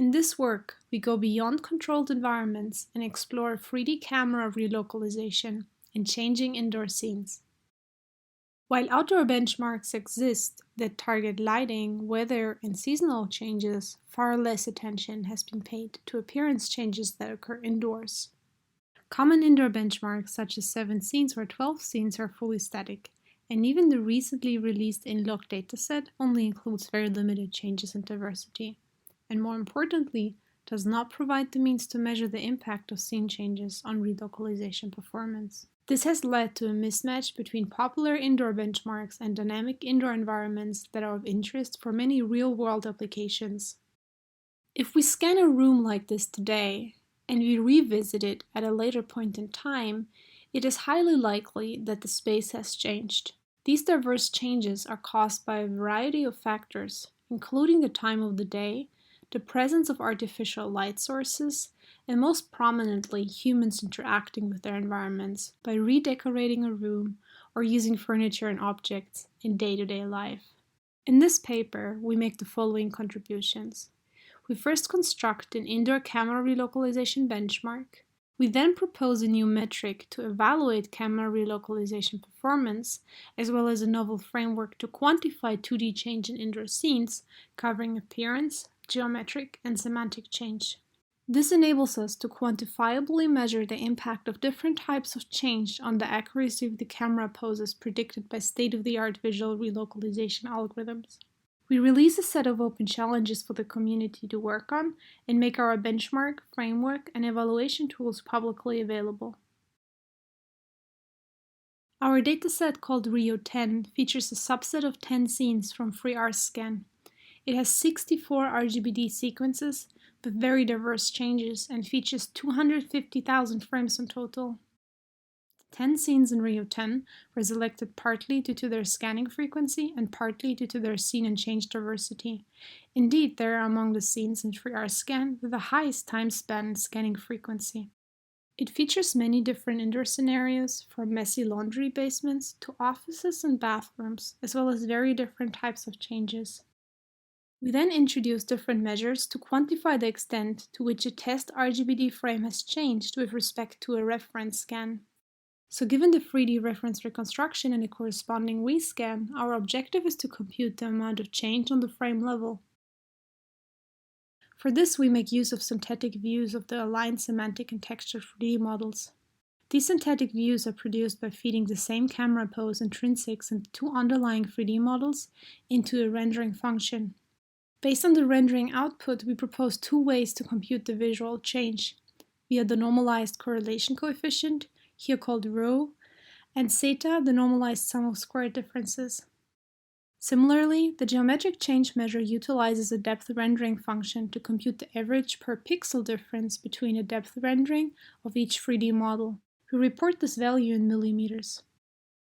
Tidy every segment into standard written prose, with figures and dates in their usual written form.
In this work, we go beyond controlled environments and explore 3D camera relocalization in changing indoor scenes. While outdoor benchmarks exist that target lighting, weather, and seasonal changes, far less attention has been paid to appearance changes that occur indoors. Common indoor benchmarks such as 7 scenes or 12 scenes are fully static, and even the recently released in-log dataset only includes very limited changes in diversity, and more importantly, does not provide the means to measure the impact of scene changes on relocalization performance. This has led to a mismatch between popular indoor benchmarks and dynamic indoor environments that are of interest for many real-world applications. If we scan a room like this today, and we revisit it at a later point in time, it is highly likely that the space has changed. These diverse changes are caused by a variety of factors, including the time of the day, the presence of artificial light sources, and most prominently, humans interacting with their environments by redecorating a room or using furniture and objects in day-to-day life. In this paper, we make the following contributions. We first construct an indoor camera relocalization benchmark. We then propose a new metric to evaluate camera relocalization performance, as well as a novel framework to quantify 2D change in indoor scenes, covering appearance, geometric, and semantic change. This enables us to quantifiably measure the impact of different types of change on the accuracy of the camera poses predicted by state-of-the-art visual relocalization algorithms. We release a set of open challenges for the community to work on and make our benchmark, framework, and evaluation tools publicly available. Our dataset called RIO10 features a subset of 10 scenes from FreeRScan. It has 64 RGB-D sequences with very diverse changes and features 250,000 frames in total. 10 scenes in RIO10 were selected partly due to their scanning frequency and partly due to their scene and change diversity. Indeed, they are among the scenes in FreeRScan with the highest time span and scanning frequency. It features many different indoor scenarios, from messy laundry basements to offices and bathrooms, as well as very different types of changes. We then introduce different measures to quantify the extent to which a test RGB-D frame has changed with respect to a reference scan. So given the 3D reference reconstruction and a corresponding rescan, our objective is to compute the amount of change on the frame level. For this, we make use of synthetic views of the aligned semantic and texture 3D models. These synthetic views are produced by feeding the same camera pose intrinsics and 2 underlying 3D models into a rendering function. Based on the rendering output, we propose 2 ways to compute the visual change, via the normalized correlation coefficient, here called ρ, and zeta, the normalized sum of squared differences. Similarly, the geometric change measure utilizes a depth rendering function to compute the average per pixel difference between a depth rendering of each 3D model. We report this value in millimeters.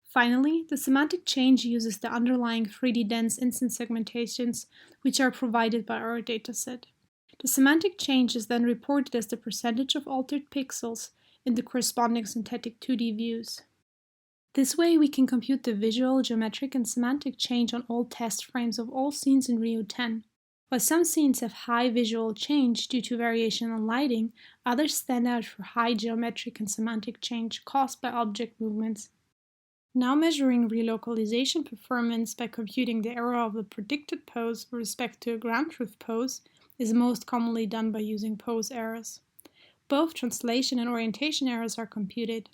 Finally, the semantic change uses the underlying 3D dense instance segmentations, which are provided by our dataset. The semantic change is then reported as the percentage of altered pixels in the corresponding synthetic 2D views. This way, we can compute the visual, geometric, and semantic change on all test frames of all scenes in RIO10. While some scenes have high visual change due to variation in lighting, others stand out for high geometric and semantic change caused by object movements. Now measuring relocalization performance by computing the error of the predicted pose with respect to a ground truth pose is most commonly done by using pose errors. Both translation and orientation errors are computed.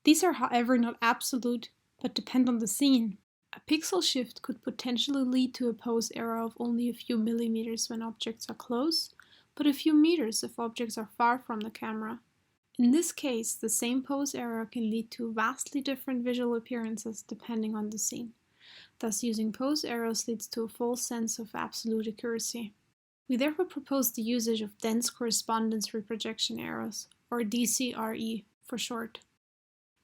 These are, however, not absolute, but depend on the scene. A pixel shift could potentially lead to a pose error of only a few millimeters when objects are close, but a few meters if objects are far from the camera. In this case, the same pose error can lead to vastly different visual appearances depending on the scene. Thus, using pose errors leads to a false sense of absolute accuracy. We therefore propose the usage of dense correspondence reprojection errors, or DCRE for short.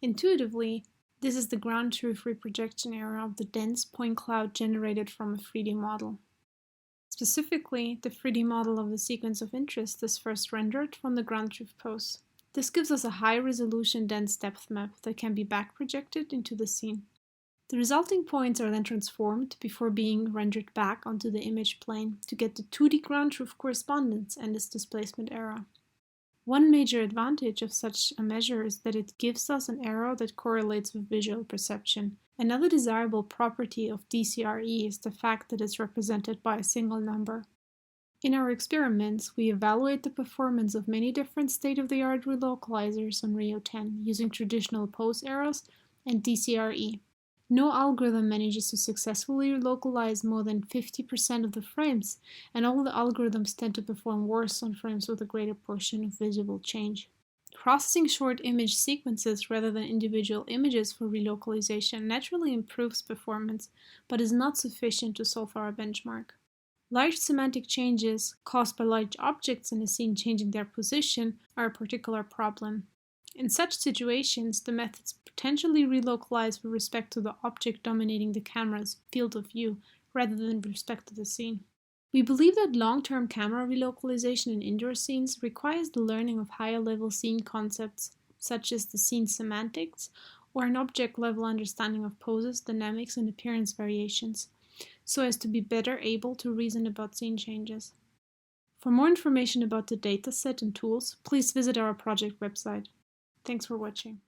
Intuitively, this is the ground truth reprojection error of the dense point cloud generated from a 3D model. Specifically, the 3D model of the sequence of interest is first rendered from the ground truth pose. This gives us a high-resolution dense depth map that can be back-projected into the scene. The resulting points are then transformed before being rendered back onto the image plane to get the 2D ground truth correspondence and its displacement error. One major advantage of such a measure is that it gives us an error that correlates with visual perception. Another desirable property of DCRE is the fact that it's represented by a single number. In our experiments, we evaluate the performance of many different state-of-the-art relocalizers on Rio 10 using traditional pose errors and DCRE. No algorithm manages to successfully localize more than 50% of the frames, and all the algorithms tend to perform worse on frames with a greater portion of visible change. Processing short image sequences rather than individual images for relocalization naturally improves performance, but is not sufficient to solve our benchmark. Large semantic changes caused by large objects in a scene changing their position are a particular problem. In such situations, the methods potentially relocalize with respect to the object dominating the camera's field of view rather than with respect to the scene. We believe that long-term camera relocalization in indoor scenes requires the learning of higher-level scene concepts, such as the scene semantics, or an object-level understanding of poses, dynamics, and appearance variations, so as to be better able to reason about scene changes. For more information about the dataset and tools, please visit our project website. Thanks for watching.